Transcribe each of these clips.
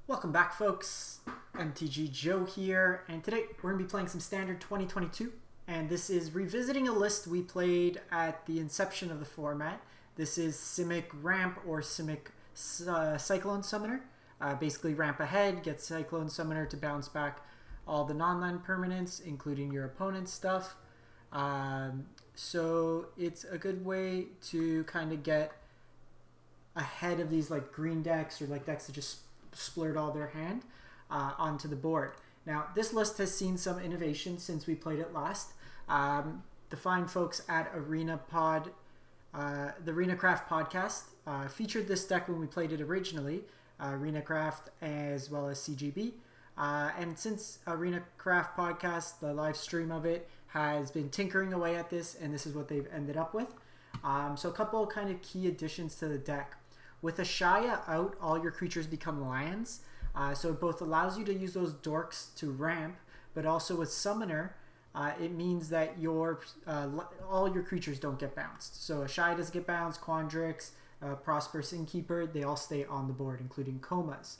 Welcome back, folks. MTG Joe here, and today we're going to be playing some Standard 2022, and this is revisiting a list we played at the inception of the format. This is Simic Ramp or Simic Cyclone Summoner. Basically ramp ahead, get Cyclone Summoner to bounce back all the non-land permanents, including your opponent's stuff. So it's a good way to kind of get ahead of these like green decks or like decks that just splurred all their hand onto the board. Now, this list has seen some innovation since we played it last. The fine folks at the ArenaCraft podcast featured this deck when we played it originally, ArenaCraft as well as CGB. And since ArenaCraft podcast, the live stream of it, has been tinkering away at this, and this is what they've ended up with. So a couple kind of key additions to the deck. With Ashaya out, all your creatures become lands, so it both allows you to use those dorks to ramp, but also with Summoner, it means that all your creatures don't get bounced. So Ashaya doesn't get bounced, Quandrix, Prosperous Innkeeper, they all stay on the board, including Komas.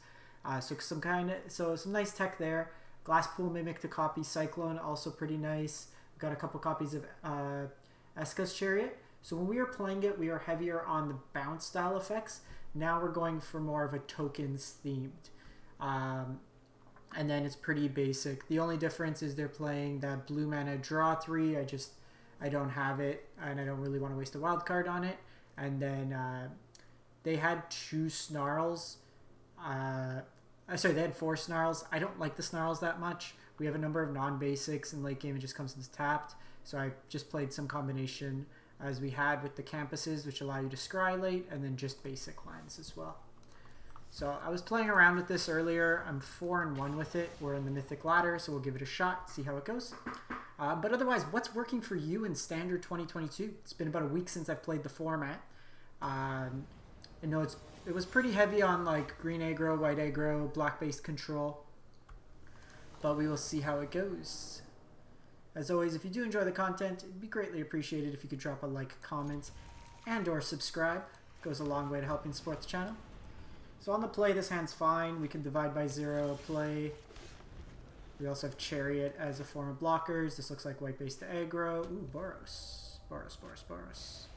So some nice tech there. Glasspool Mimic to copy Cyclone, also pretty nice. We've got a couple copies of Eska's Chariot. So when we were playing it, we were heavier on the bounce style effects. Now we're going for more of a tokens themed. And then it's pretty basic. The only difference is they're playing that blue mana draw 3. I don't have it, and I don't really want to waste a wild card on it. And then they had 2 Snarls. Sorry, they had 4 Snarls. I don't like the Snarls that much. We have a number of non-basics, and late game it just comes into tapped. So I just played some combination as we had with the campuses, which allow you to scry late, and then just basic lands as well. So I was playing around with this earlier. I'm 4-1 with it. We're in the Mythic ladder, so we'll give it a shot, see how it goes. But otherwise, what's working for you in Standard 2022? It's been about a week since I've played the format. I know it was pretty heavy on like green aggro, white aggro, black-based control. But we will see how it goes. As always, if you do enjoy the content, it'd be greatly appreciated if you could drop a like, comment, and or subscribe. It goes a long way to helping support the channel. So on the play, this hand's fine. We can divide by 0 play. We also have Chariot as a form of blockers. This looks like white-based aggro. Ooh, Boros. Boros.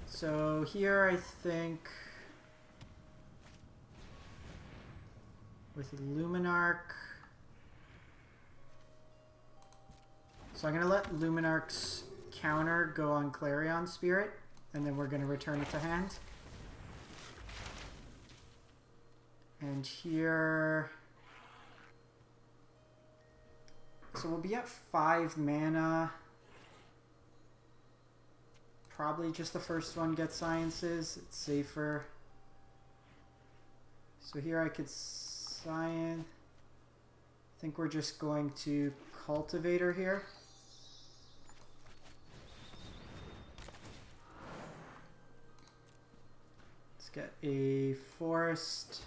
So here I think with Luminarch. So I'm going to let Luminarch's counter go on Clarion Spirit, and then we're going to return it to hand. And here, so we'll be at 5 mana. Probably just the first one gets Sciences. It's safer. So here I could Science. I think we're just going to Cultivator here. Let's get a Forest.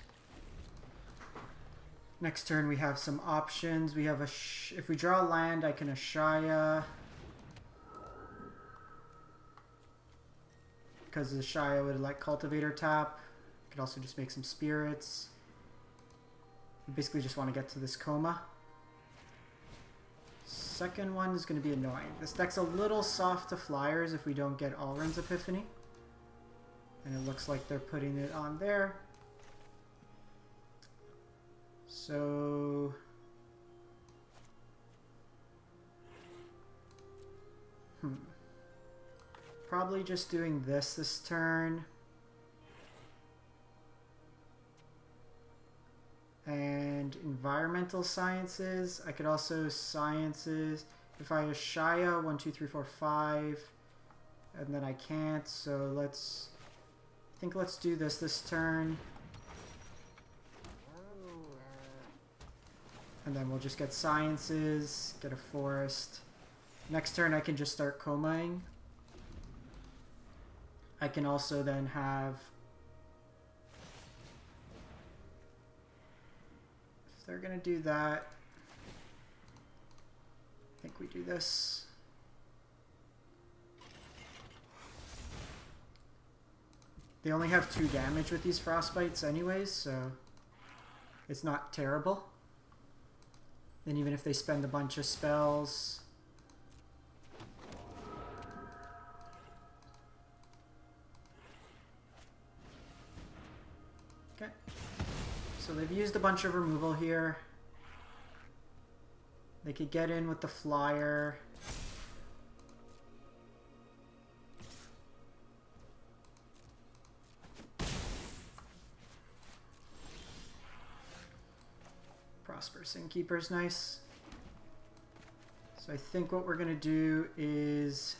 Next turn we have some options. We have if we draw land, I can Ashaya. Because the Ashaya would like Cultivator tap. Could also just make some spirits. We basically just want to get to this Koma. Second one is going to be annoying. This deck's a little soft to flyers if we don't get Alrund's Epiphany. And it looks like they're putting it on there. So probably just doing this turn. And Environmental Sciences. I could also Sciences. If I Ashaya 1, 2, 3, 4, 5, and then I can't. So let's do this turn. And then we'll just get Sciences, get a Forest. Next turn I can just start Komaing. I can also then have, if they're going to do that, I think we do this. They only have 2 damage with these frostbites anyways, so it's not terrible. And even if they spend a bunch of spells... Okay. So they've used a bunch of removal here. They could get in with the flyer. Prosperous Innkeeper's nice. So I think what we're going to do is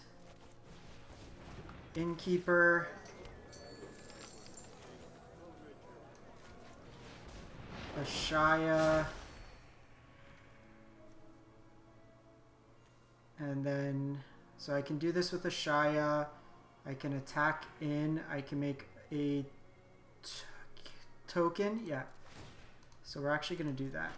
Innkeeper, Ashaya, and then, so I can do this with Ashaya. I can attack in, I can make a token, yeah. So we're actually going to do that.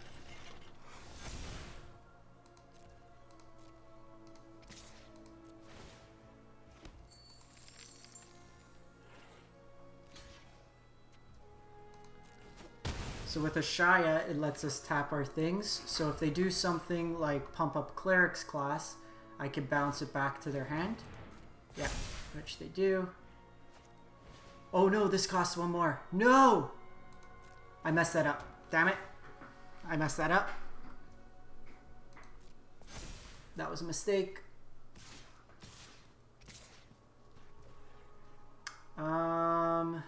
So with Ashaya, it lets us tap our things. So if they do something like pump up Cleric's class, I can bounce it back to their hand. Yeah, which they do. Oh no, this costs 1 more. No! I messed that up. Damn it. I messed that up. That was a mistake. I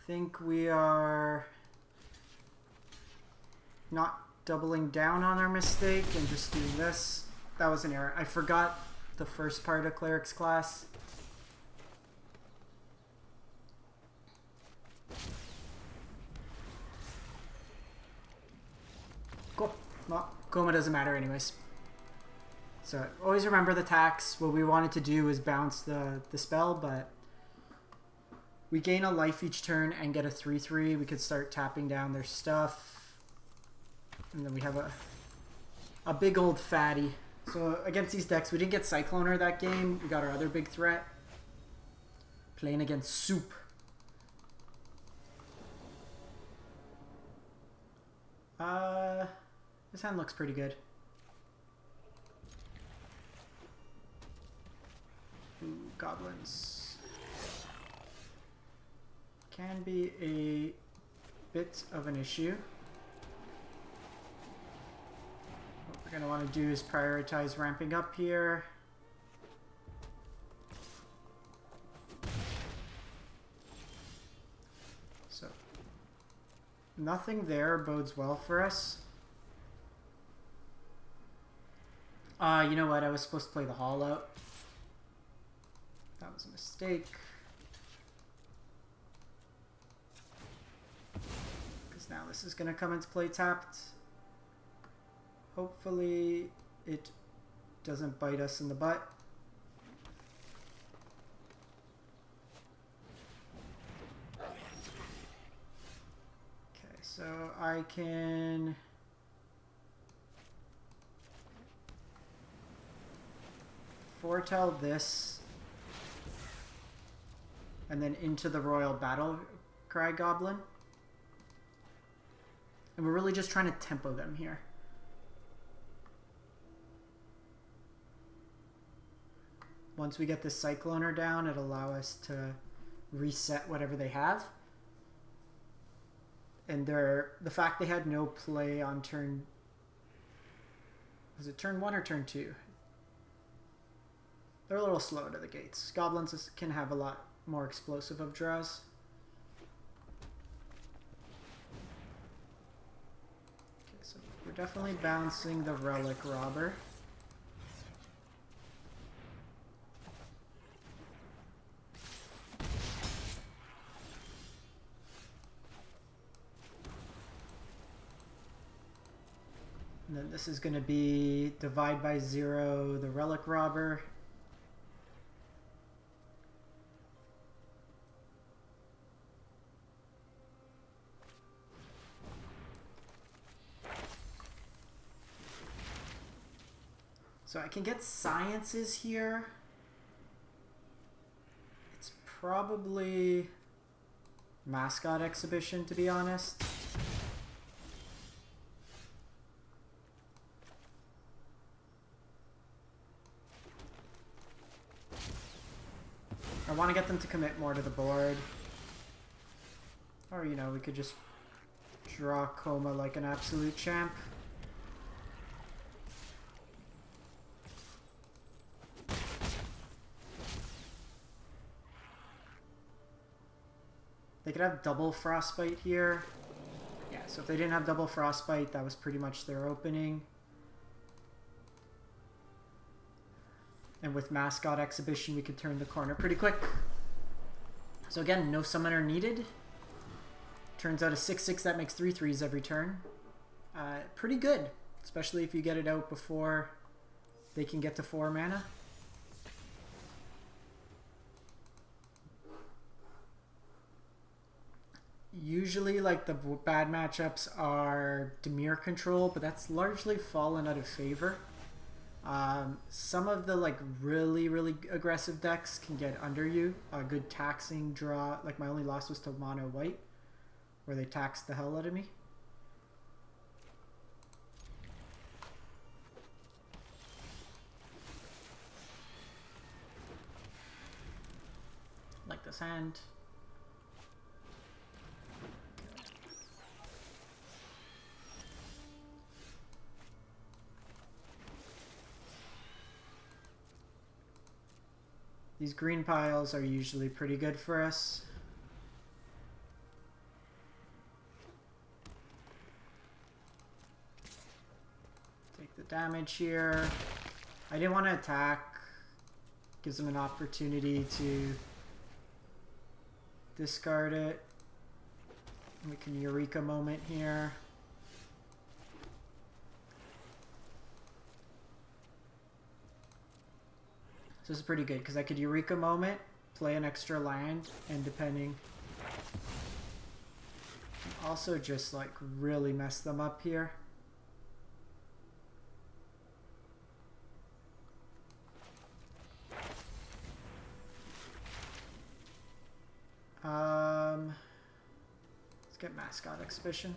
think we are not doubling down on our mistake and just doing this. That was an error. I forgot the first part of Cleric's class. Cool. Well, Koma doesn't matter anyways. So always remember the tax. What we wanted to do was bounce the spell, but we gain a life each turn and get a 3/3. We could start tapping down their stuff. And then we have a big old fatty. So against these decks, we didn't get Cycloner that game. We got our other big threat. Playing against Soup. This hand looks pretty good. Ooh, goblins. Can be a bit of an issue. What we're going to want to do is prioritize ramping up here. So, nothing there bodes well for us. You know what? I was supposed to play the Hall out. That was a mistake. Because now this is going to come into play tapped. Hopefully it doesn't bite us in the butt. Okay, so I can... foretell this and then into the Royal Battle Cry Goblin. And we're really just trying to tempo them here. Once we get this Cycloner down, it'll allow us to reset whatever they have. And the fact they had no play on turn... was it turn 1 or turn 2? They're a little slow to the gates. Goblins can have a lot more explosive of draws. Okay, so we're definitely bouncing the Relic Robber. And then this is going to be Divide by 0, the Relic Robber. So I can get sciences here. It's probably mascot exhibition, to be honest. I want to get them to commit more to the board. Or, you know, we could just draw Koma like an absolute champ. They could have double Frostbite here. Yeah, so if they didn't have double Frostbite, that was pretty much their opening. And with Mascot Exhibition, we could turn the corner pretty quick. So again, no summoner needed. Turns out a 6/6 that makes 3/3s every turn. Pretty good, especially if you get it out before they can get to 4 mana. Usually, like, the bad matchups are Dimir control, but that's largely fallen out of favor. Some of the, like, really aggressive decks can get under you. A good taxing draw, like my only loss was to mono white, where they taxed the hell out of me. Like this hand. These green piles are usually pretty good for us. Take the damage here. I didn't want to attack. Gives them an opportunity to discard it. We can Eureka Moment here. This is pretty good because I could Eureka Moment, play an extra land, and depending, also just like really mess them up here. Let's get Mascot Exhibition.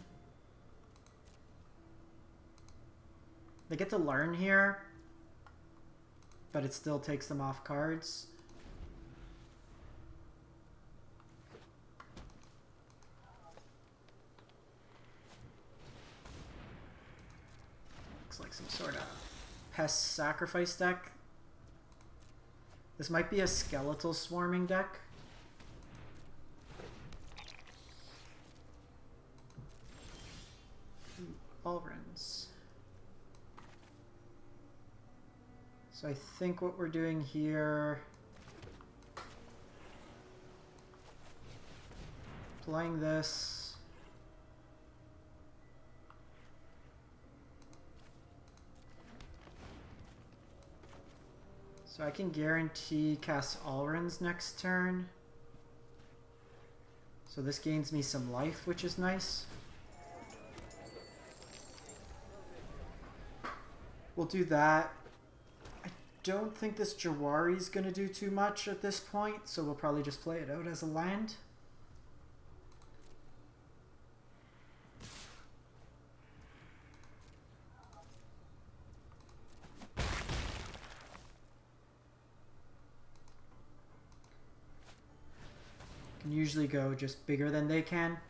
They get to learn here, but it still takes them off cards. Looks like some sort of Pest sacrifice deck. This might be a skeletal swarming deck. Alrins. So I think what we're doing here, playing this, so I can guarantee cast Alrins next turn. So this gains me some life, which is nice. We'll do that. Don't think this Jawari is going to do too much at this point, so we'll probably just play it out as a land. Can usually go just bigger than they can.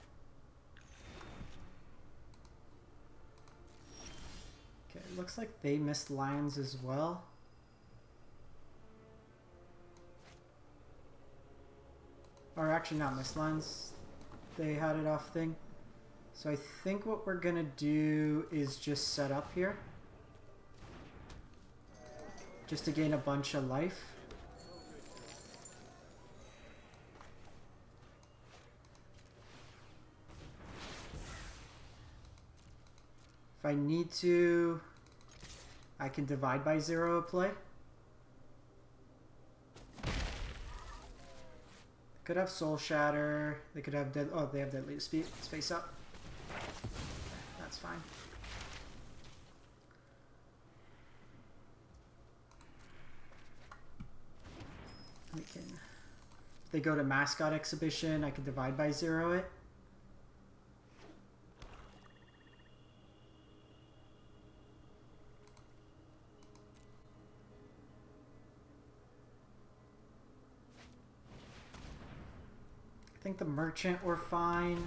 Okay, looks like they missed lands as well. Or actually not missed lands. They had it off thing. So I think what we're gonna do is just set up here. Just to gain a bunch of life. If I need to, I can divide by 0 a play. Could have Soul Shatter. They could have Dead. Oh, they have Deadly Dispute. Let's face up. That's fine. can, if they go to Mascot Exhibition, I can divide by 0 it. I think the Merchant were fine.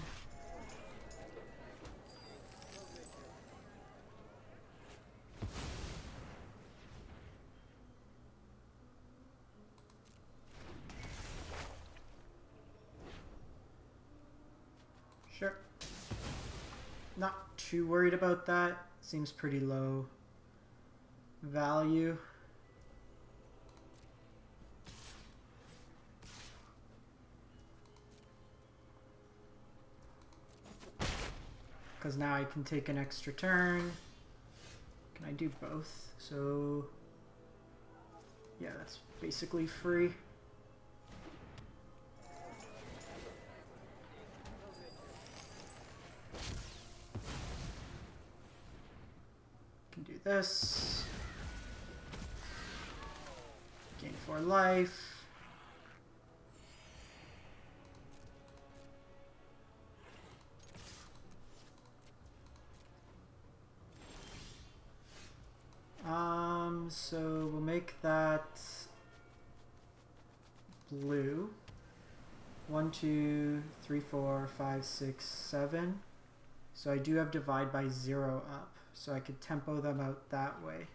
Sure. Not too worried about that. Seems pretty low value. Because now I can take an extra turn. Can I do both? So, yeah, that's basically free. Can do this. Gain 4 life. So we'll make that blue. 1, 2, 3, 4, 5, 6, 7. So I do have divide by 0 up. So I could tempo them out that way.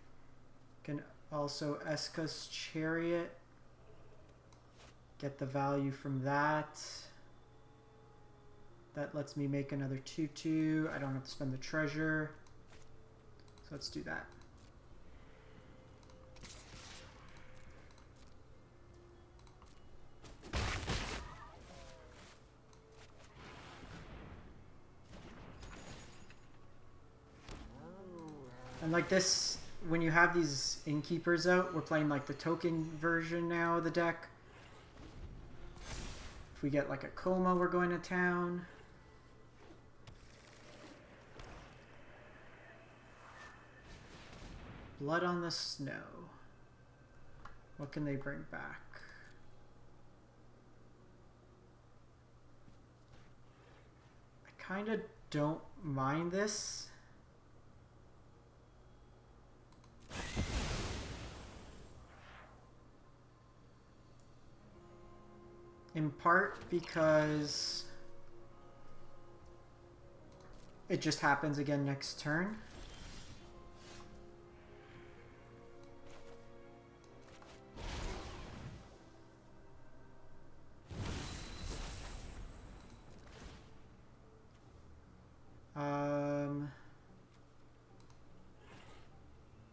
Can also Eska's Chariot. Get the value from that. That lets me make another 2/2. I don't have to spend the treasure. So let's do that. And like this, when you have these innkeepers out, we're playing like the token version now of the deck. If we get like a Koma, we're going to town. Blood on the Snow. What can they bring back? I kind of don't mind this. In part because it just happens again next turn.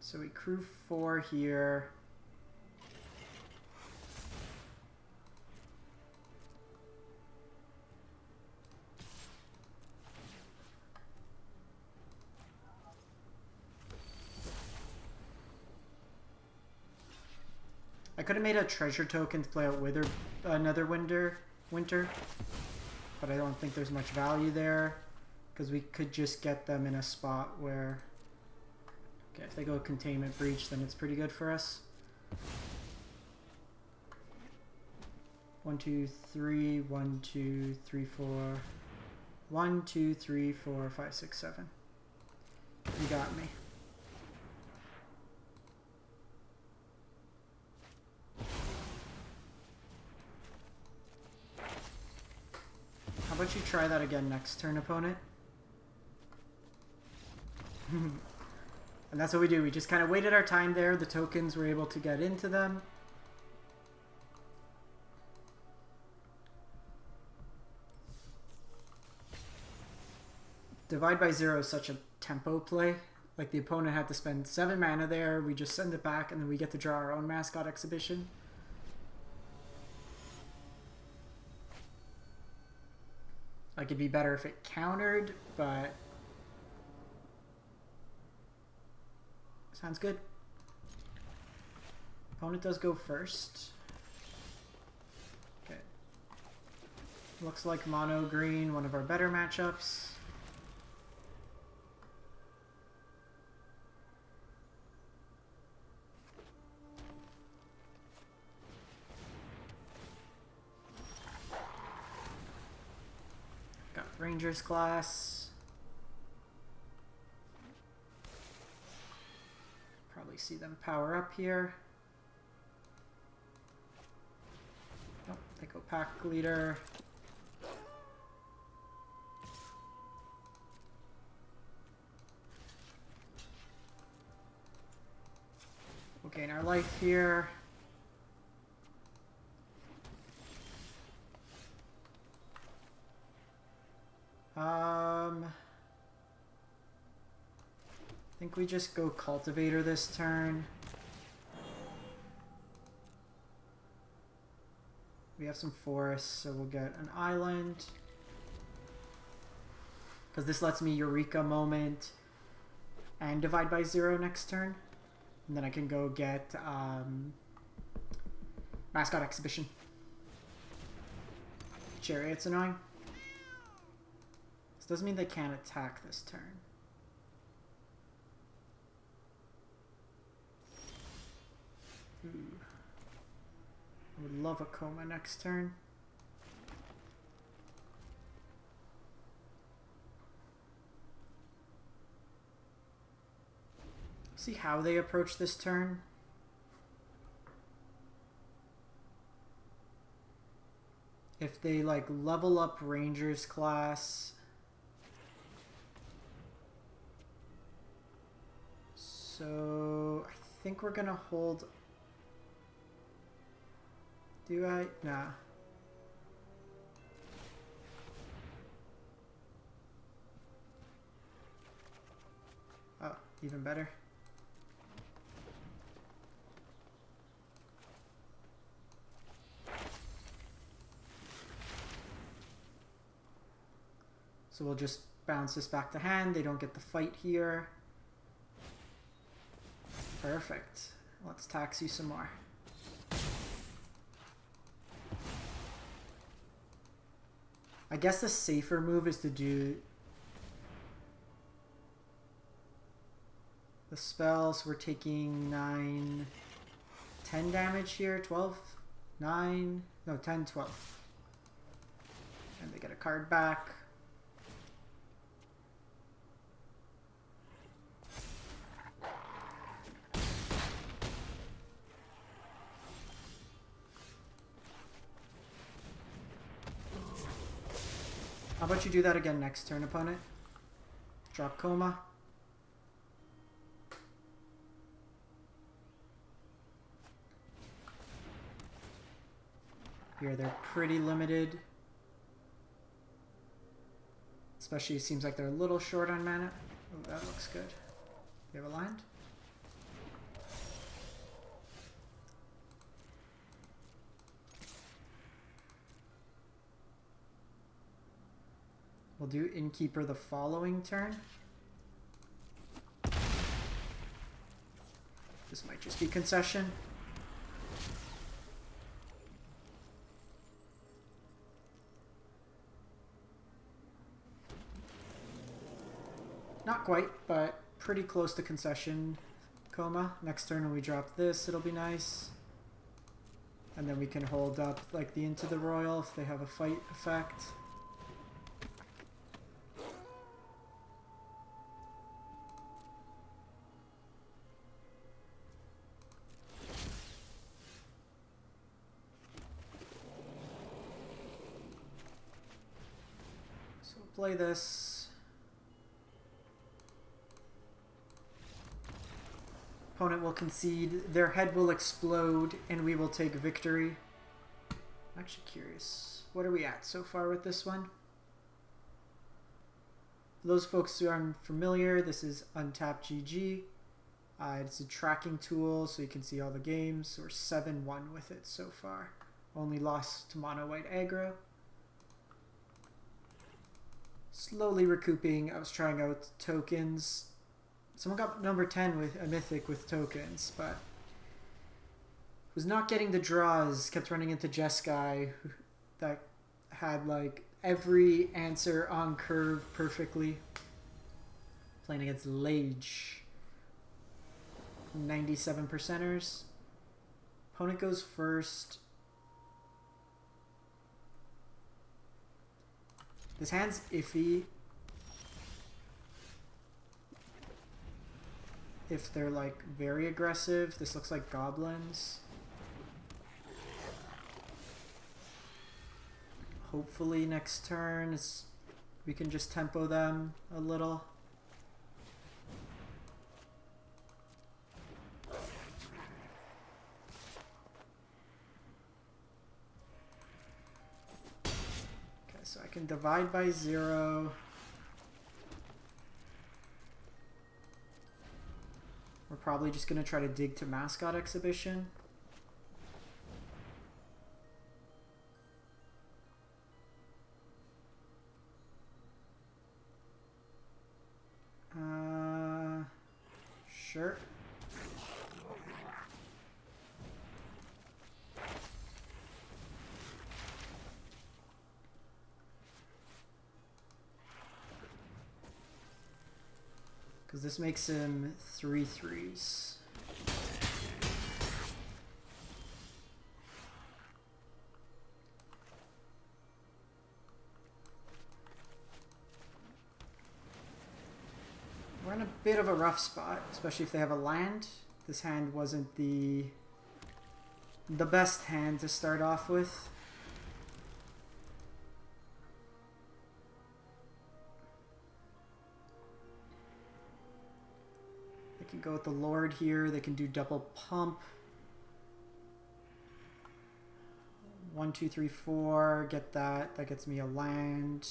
So we crew 4 here. I could have made a treasure token to play out Wither, another winter, but I don't think there's much value there because we could just get them in a spot where, okay, if they go Containment Breach, then it's pretty good for us. 1, 2, 3, 1, 2, 3, 4, 1, 2, 3, 4, 5, 6, 7. You got me. How about you try that again next turn, opponent? And that's what we do. We just kind of waited our time there. The tokens were able to get into them. Divide by 0 is such a tempo play. Like the opponent had to spend 7 mana there. We just send it back and then we get to draw our own Mascot Exhibition. Like it'd be better if it countered, but sounds good. Opponent does go first. Okay. Looks like mono green, one of our better matchups. Rangers class. Probably see them power up here. Oh, they go pack leader. We'll gain our life here. I think we just go Cultivator this turn. We have some forests, so we'll get an island. Because this lets me Eureka Moment and Divide by 0 next turn. And then I can go get Mascot Exhibition. Chariot's annoying. This doesn't mean they can't attack this turn. Ooh. I would love a Koma next turn. See how they approach this turn. If they like level up Rangers class. So I think we're gonna hold. Do I? Nah. Oh, even better. So we'll just bounce this back to hand. They don't get the fight here. Perfect. Let's tax you some more. I guess the safer move is to do the spells. We're taking 9, 10 damage here, 12, 9, no, 10, 12. And they get a card back. How about you do that again next turn, opponent? Drop Koma. Here they're pretty limited. Especially it seems like they're a little short on mana. Oh, that looks good. They have a land. We'll do Innkeeper the following turn. This might just be concession. Not quite, but pretty close to concession. Koma. Next turn when we drop this, it'll be nice. And then we can hold up like the Into the Royal if they have a fight effect. Play this. Opponent will concede, their head will explode, and we will take victory. I'm actually curious. What are we at so far with this one? For those folks who aren't familiar, this is Untapped GG. It's a tracking tool, so you can see all the games. We're 7-1 with it so far. Only lost to Mono White Aggro. Slowly recouping. I was trying out tokens. Someone got number 10 with a Mythic with tokens, but was not getting the draws. Kept running into Jeskai that had like every answer on curve perfectly. Playing against Lage. 97 percenters. Opponent goes first. This hand's iffy. If they're like very aggressive, this looks like goblins. Hopefully next turn we can just tempo them a little. Okay, so I can divide by 0. We're probably just going to try to dig to Mascot Exhibition. Sure. Because this makes him 3/3s. We're in a bit of a rough spot, especially if they have a land. This hand wasn't the best hand to start off with. They can go with the Lord here. They can do double pump. 1, 2, 3, 4. Get that. That gets me a land.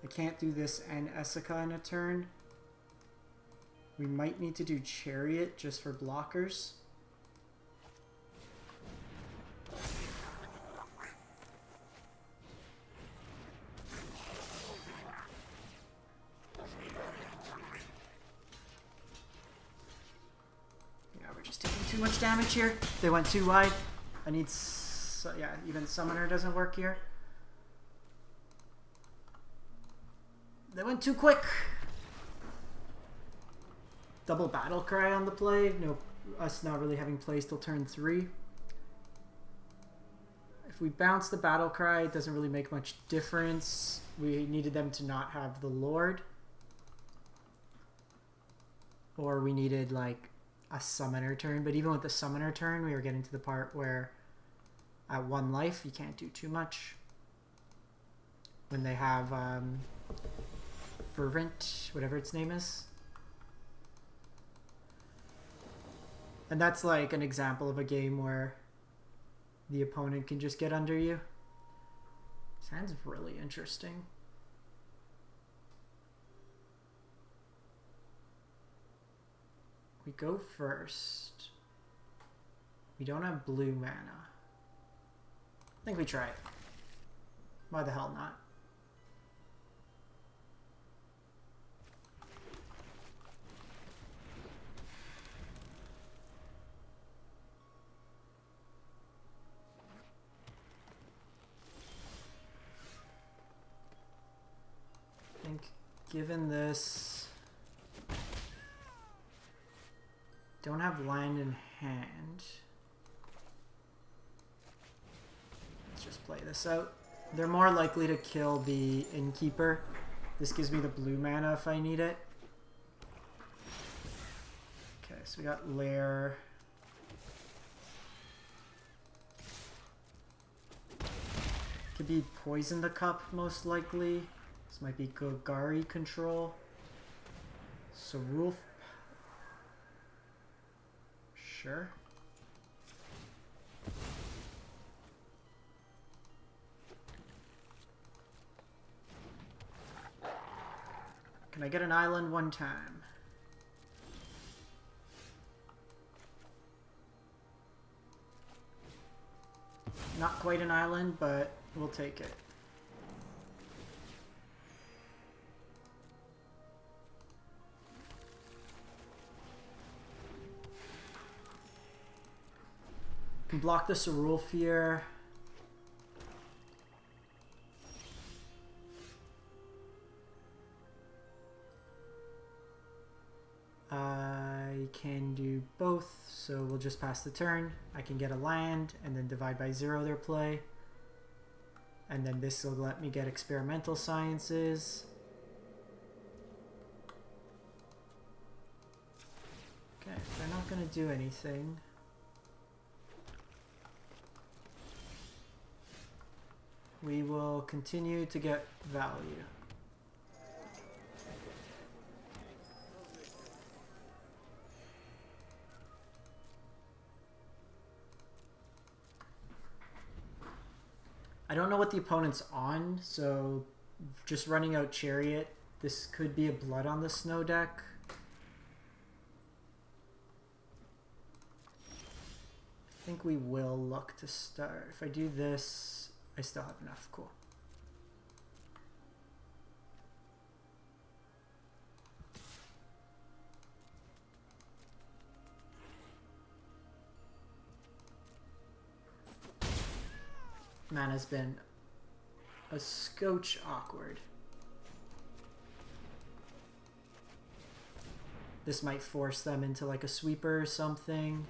I can't do this and Essica in a turn. We might need to do Chariot just for blockers. Yeah, we're just taking too much damage here. They went too wide. I need... yeah, even Summoner doesn't work here. They went too quick. Double Battle Cry on the play. No, us not really having plays till turn 3. If we bounce the Battle Cry, it doesn't really make much difference. We needed them to not have the Lord. Or we needed like a Summoner turn. But even with the Summoner turn, we were getting to the part where at 1 life, you can't do too much. When they have Fervent, whatever its name is. And that's like an example of a game where the opponent can just get under you. This hand's really interesting. We go first. We don't have blue mana. I think we try it. Why the hell not? I think given this, don't have land in hand. Let's just play this out. They're more likely to kill the Innkeeper. This gives me the blue mana if I need it. Okay, so we got Lair. Could be Poison the Cup most likely. This might be Golgari control. Sarulf. Sure. Can I get an island one time? Not quite an island, but we'll take it. Can block the Sarulf here. I can do both, so we'll just pass the turn. I can get a land and then divide by 0 their play. And then this will let me get experimental sciences. Okay, if they're not going to do anything. We will continue to get value. I don't know what the opponent's on, so just running out Chariot, this could be a Blood on the Snow deck. I think we will look to start. If I do this, I still have enough. Cool. Mana's been a scotch awkward. This might force them into like a sweeper or something.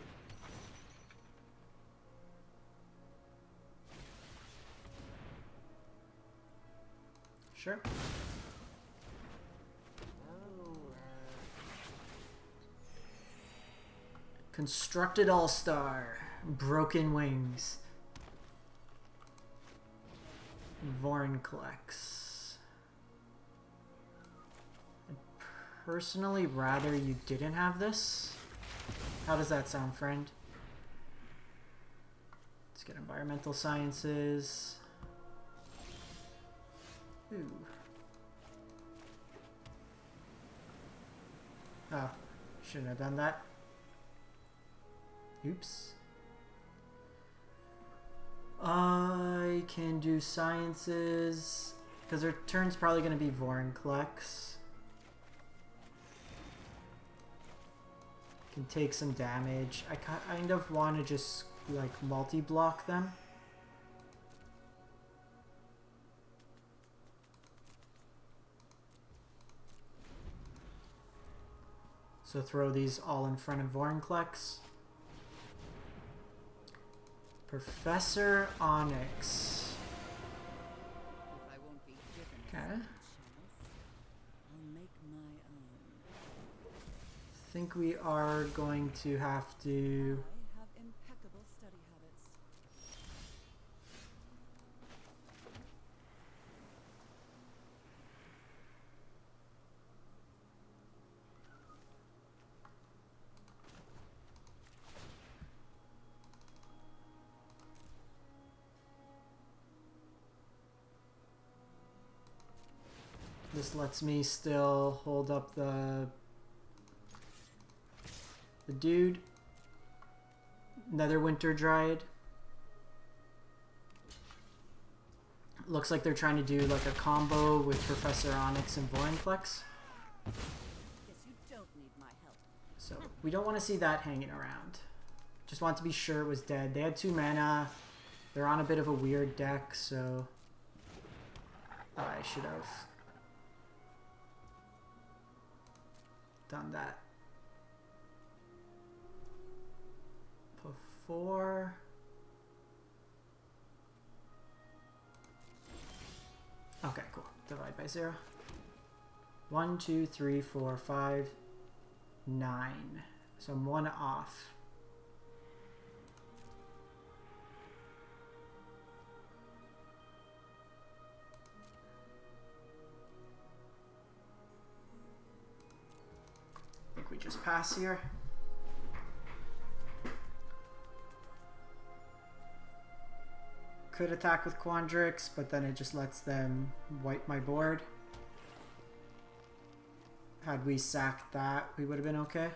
Sure. Constructed All-Star. Broken Wings. Vorinclex. I'd personally rather you didn't have this. How does that sound, friend? Let's get environmental sciences. Ooh. Oh, shouldn't have done that. Oops. I can do sciences because their turn's probably going to be Vorinclex. Can take some damage. I kind of want to just like multi-block them. So throw these all in front of Vorinclex. Professor Onyx. Okay. I think we are going to have to this lets me still hold up the dude. Netherwinter Dryad. Looks like they're trying to do like a combo with Professor Onyx and Vorinclex. So we don't want to see that hanging around. Just want to be sure it was dead. They had 2 mana. They're on a bit of a weird deck, so I should have done that before. Okay, cool. Divide by 0. 1, 2, 3, 4, 5, 9. So I'm 1 off. I think we just pass here. Could attack with Quandrix, but then it just lets them wipe my board. Had we sacked that, we would have been okay.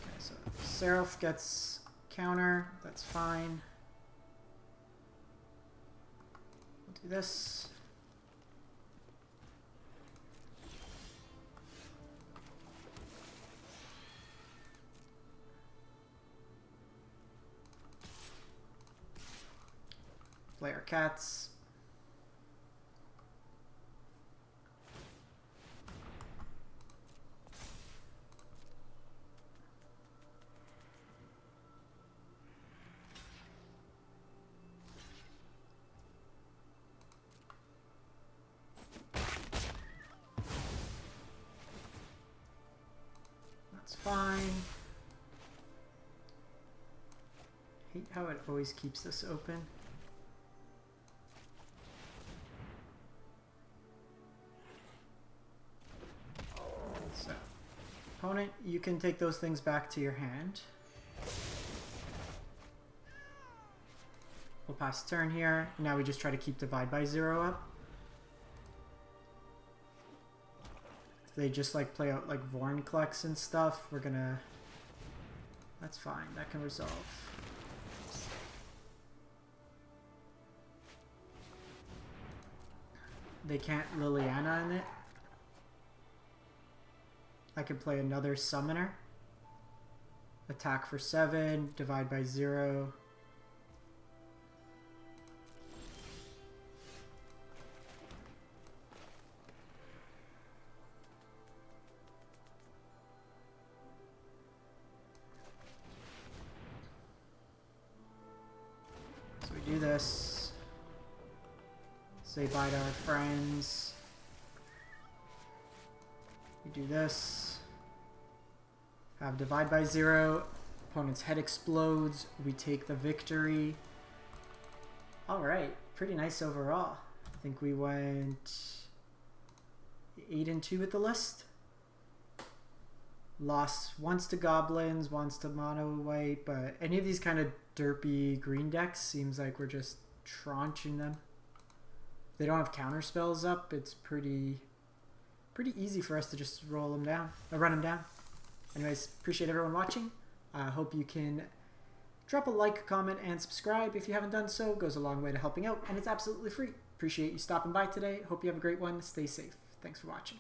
Okay, so Seraph gets counter, that's fine. We'll do this. Play our cats. fine. Hate how it always keeps this open. So, opponent, you can take those things back to your hand. We'll pass turn here. Now we just try to keep divide by 0 up. If they just like play out like Vorinclex and stuff, we're gonna... That's fine, that can resolve. They can't Liliana in it. I can play another Summoner. Attack for 7, divide by 0. So we do this. Say bye to our friends. We do this. Have divide by 0. Opponent's head explodes. We take the victory. Alright, pretty nice overall. I think we went 8-2 with the list. Lost once to Goblins, once to Mono White, but any of these kind of derpy green decks seems like we're just tranching them. If they don't have counter spells up, it's pretty easy for us to just roll them down, or run them down. Anyways, appreciate everyone watching. I hope you can drop a like, comment, and subscribe if you haven't done so. It goes a long way to helping out, and it's absolutely free. Appreciate you stopping by today. Hope you have a great one. Stay safe. Thanks for watching.